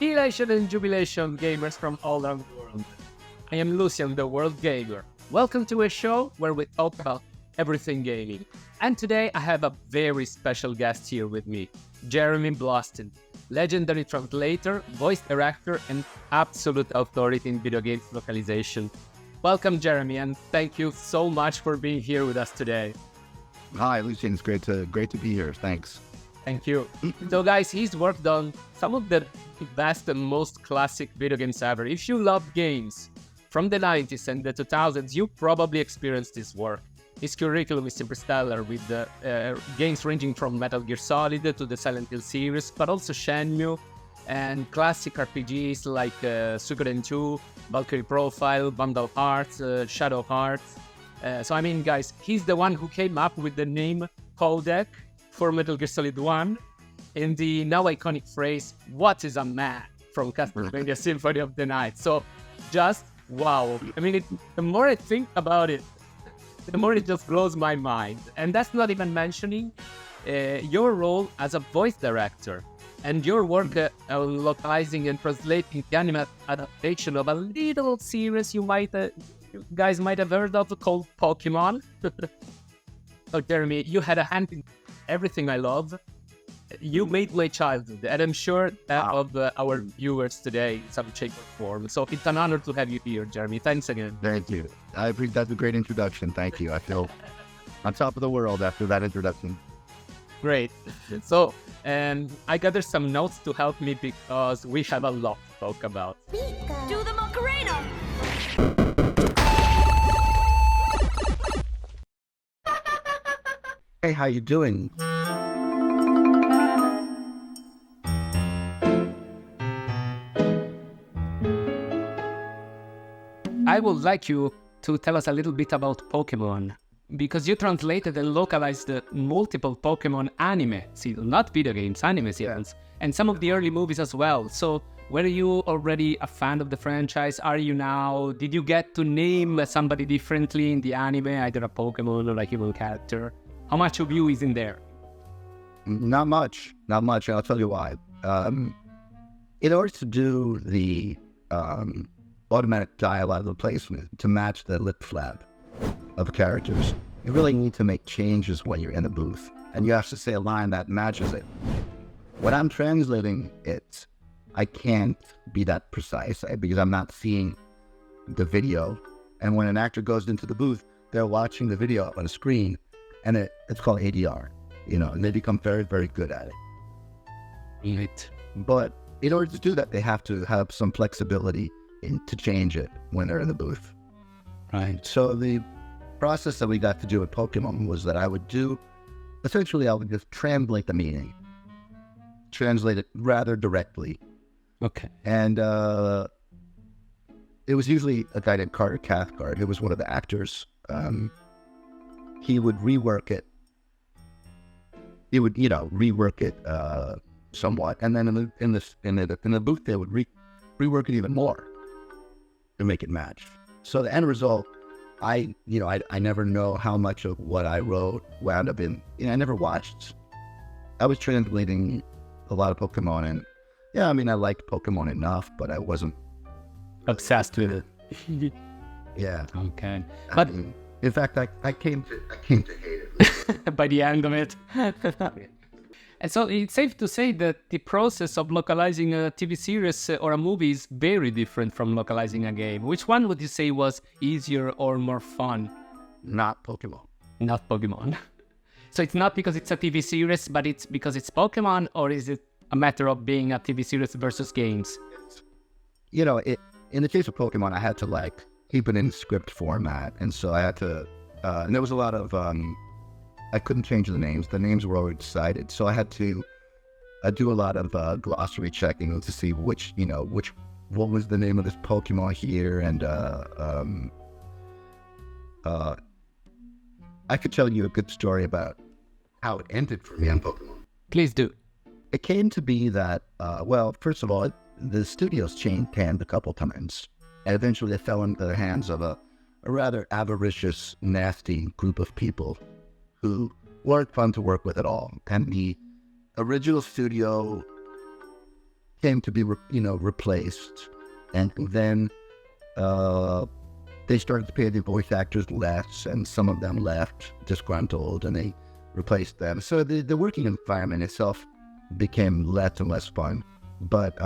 Elation and jubilation gamers from all around the world. I am Lucian, the World Gamer. Welcome to a show where we talk about everything gaming. And today I have a very special guest here with me, Jeremy Blaustein, legendary translator, voice director, and absolute authority in video games localization. Welcome, Jeremy, and thank you so much for being here with us today. Hi, Lucian. It's great to be here. Thanks. Thank you. So, guys, he's worked on some of the best and most classic video games ever. If you love games from the 90s and the 2000s, you probably experienced his work. His curriculum is super stellar, with games ranging from Metal Gear Solid to the Silent Hill series, but also Shenmue and classic RPGs like Suikoden 2, Valkyrie Profile, Bundle Hearts, Shadow Hearts. So I mean, guys, he's the one who came up with the name codec for Metal Gear Solid 1 in the now iconic phrase, "What is a man?" from Castlevania Symphony of the Night. So just wow. I mean, the more I think about it, the more it just blows my mind. And that's not even mentioning your role as a voice director and your work on localizing and translating the anime adaptation of a little series you guys might have heard of called POKéMON. So Jeremy, you had a hand in everything I love. You made my childhood, and I'm sure that of our viewers today in some shape or form. So it's an honor to have you here, Jeremy. Thanks again. Thank you. I appreciate that's a great introduction. Thank you. I feel on top of the world after that introduction. Great. So, I gathered some notes to help me because we have a lot to talk about. Do the Macarena! Hey, how you doing? I would like you to tell us a little bit about POKéMON, because you translated and localized multiple POKéMON anime seasons, not video games, anime seasons, and some of the early movies as well. So were you already a fan of the franchise? Are you now? Did you get to name somebody differently in the anime, either a Pokémon or a human character? How much of you is in there? Not much. And I'll tell you why. In order to do the automatic dialogue replacement to match the lip flap of the characters, you really need to make changes when you're in the booth, and you have to say a line that matches it. When I'm translating it, I can't be that precise because I'm not seeing the video. And when an actor goes into the booth, they're watching the video up on a screen, and it's called ADR, and they become very, very good at it. Right. But in order to do that, they have to have some flexibility to change it when they're in the booth. Right. So the process that we got to do with POKéMON was that I would just translate the meaning, translate it rather directly. Okay. And it was usually a guy named Carter Cathcart, who was one of the actors. He would rework it. He would, rework it somewhat, and then in the booth they would rework it even more to make it match. So the end result, I never know how much of what I wrote wound up in. I never watched. I was translating a lot of POKéMON, and I liked POKéMON enough, but I wasn't Obsessed with it. Yeah. Okay. But in fact, I came to hate it by the end of it. And so it's safe to say that the process of localizing a TV series or a movie is very different from localizing a game. Which one would you say was easier or more fun? Not POKéMON. Not POKéMON. So it's not because it's a TV series, but it's because it's POKéMON, or is it a matter of being a TV series versus games? In the case of POKéMON, I had to keep it in script format, and so I had to. And there was a lot of. I couldn't change the names. The names were already decided, so I had to do a lot of glossary checking to see what was the name of this Pokemon here, and I could tell you a good story about how it ended for me on Pokemon. Please do. It came to be that, first of all, the studios changed hands a couple times, and eventually it fell into the hands of a rather avaricious, nasty group of people who weren't fun to work with at all. And the original studio came to be, replaced. And then they started to pay the voice actors less, and some of them left disgruntled, and they replaced them. So the working environment itself became less and less fun. But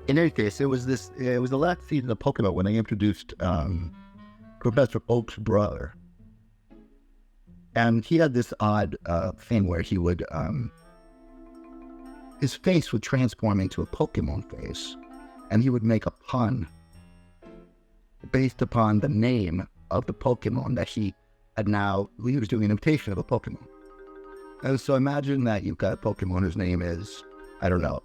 in any case, it was the last season of POKéMON when they introduced Professor Oak's brother. And he had this odd thing where he would, his face would transform into a Pokemon face, and he would make a pun based upon the name of the Pokemon that he was doing an imitation of a Pokemon. And so imagine that you've got a Pokemon whose name is, I don't know,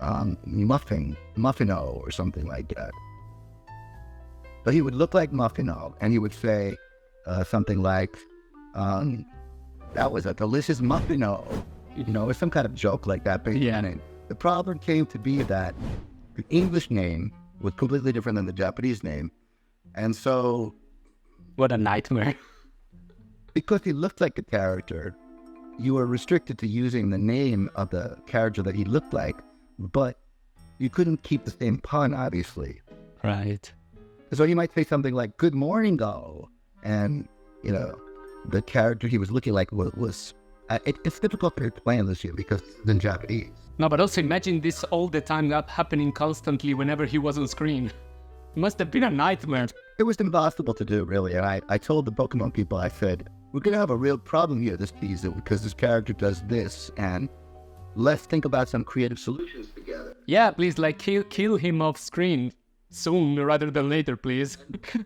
Muffino or something like that. But he would look like Muffino, and he would say something like, that was a delicious Muffino, or some kind of joke like that. But the problem came to be that the English name was completely different than the Japanese name. And so... What a nightmare. Because he looked like a character, you were restricted to using the name of the character that he looked like, but you couldn't keep the same pun, obviously. Right. So he might say something like, "Good morning, go," and, the character he was looking like was it's difficult to explain this year because it's in Japanese. No, but also imagine this all the time, that happening constantly whenever he was on screen. It must have been a nightmare. It was impossible to do, really. And I told the Pokemon people, I said, we're going to have a real problem here this season because this character does this, and let's think about some creative solutions together. Yeah, please, kill him off screen soon rather than later, please.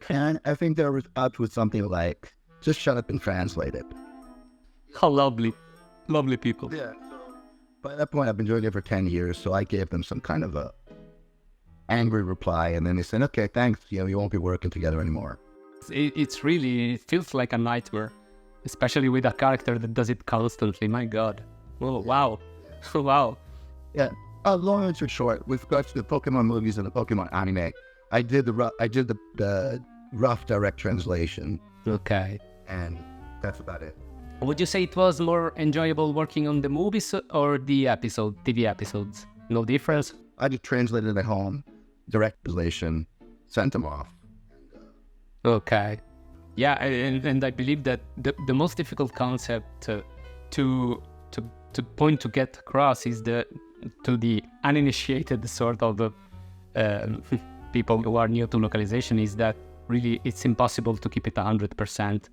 And I think there was up with something like, just shut up and translate it. How lovely. Lovely people. Yeah. By that point, I've been doing it for 10 years, so I gave them some kind of a angry reply, and then they said, okay, thanks, you won't be working together anymore. It feels like a nightmare, especially with a character that does it constantly. My God. Oh, wow. Wow. Yeah. Long and short, with regards to the Pokemon movies and the Pokemon anime, I did the rough direct translation. Okay. And that's about it. Would you say it was more enjoyable working on the movies or the TV episodes? No difference? I just translated it at home, direct translation, sent them off. Okay. Yeah, and I believe that the most difficult concept to get across is to the uninitiated sort of people who are new to localization, is that really it's impossible to keep it 100%,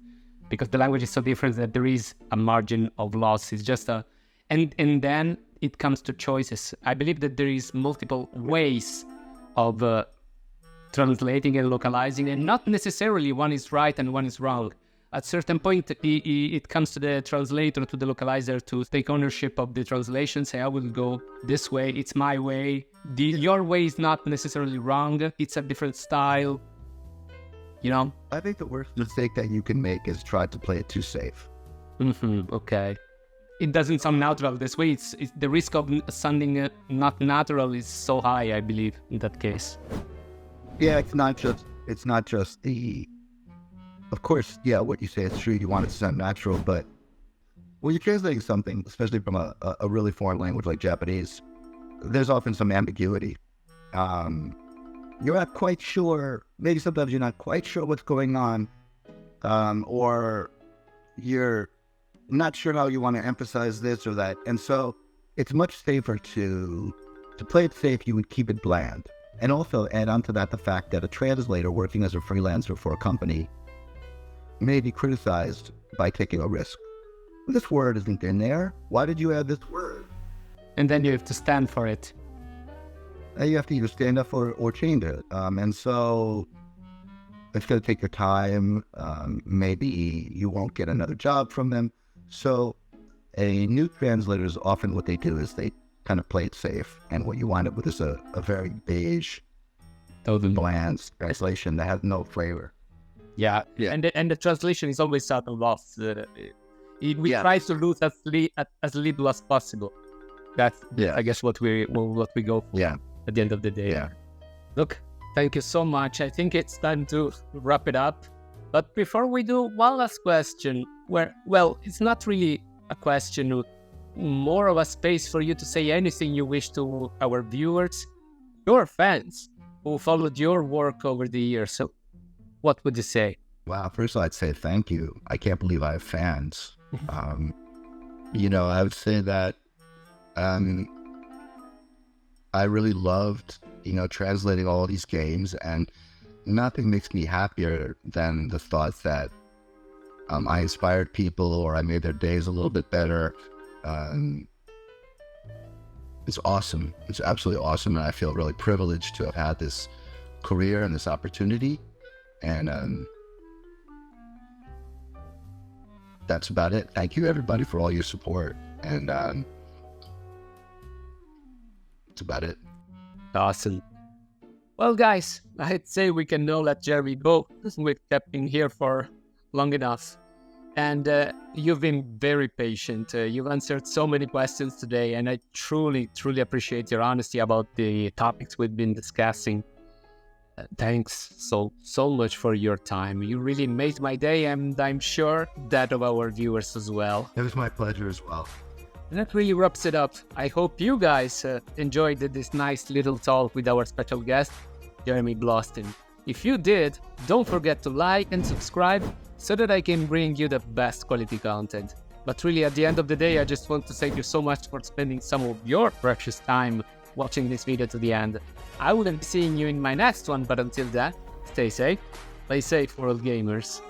because the language is so different that there is a margin of loss. It's just and then it comes to choices. I believe that there is multiple ways of translating and localizing, and not necessarily one is right and one is wrong. At certain point, it comes to the translator, to the localizer, to take ownership of the translation, say, I will go this way, it's my way. Your way is not necessarily wrong, it's a different style, I think the worst mistake that you can make is try to play it too safe. Okay. It doesn't sound natural this way. It's the risk of sounding not natural is so high, I believe, in that case. Yeah, it's not just the... Of course, yeah, what you say is true. You want it to sound natural, but when you're translating something, especially from a really foreign language like Japanese, there's often some ambiguity. You're not quite sure. Maybe sometimes you're not quite sure what's going on, or you're not sure how you want to emphasize this or that. And so it's much safer to play it safe. You would keep it bland. And also add on to that the fact that a translator working as a freelancer for a company may be criticized by taking a risk. This word isn't in there. Why did you add this word? And then you have to stand for it. You have to either stand up or change it. And so it's going to take your time. Maybe you won't get another job from them. So a new translator is often what they do is they kind of play it safe. And what you wind up with is a very beige, bland translation that has no flavor. Yeah. And the translation is always out of loss. We try to lose as little as possible. That's, I guess, what we go for. Yeah. At the end of the day. Yeah. Look, thank you so much. I think it's time to wrap it up. But before we do, one last question. It's not really a question. more of a space for you to say anything you wish to our viewers, your fans who followed your work over the years. So what would you say? Wow, first of all, I'd say thank you. I can't believe I have fans. I would say that I really loved, translating all these games, and nothing makes me happier than the thought that I inspired people or I made their days a little bit better. It's awesome. It's absolutely awesome, and I feel really privileged to have had this career and this opportunity. And that's about it. Thank you, everybody, for all your support. And that's about it. Awesome. Well, guys, I'd say we can now let Jeremy go. We've kept him here for long enough. And you've been very patient. You've answered so many questions today, and I truly, truly appreciate your honesty about the topics we've been discussing. Thanks so much for your time. You really made my day, and I'm sure that of our viewers as well. It was my pleasure as well. And that really wraps it up. I hope you guys enjoyed this nice little talk with our special guest, Jeremy Blaustein. If you did, don't forget to like and subscribe so that I can bring you the best quality content. But really, at the end of the day, I just want to thank you so much for spending some of your precious time watching this video to the end. I will be seeing you in my next one, but until then, stay safe, play safe, world gamers.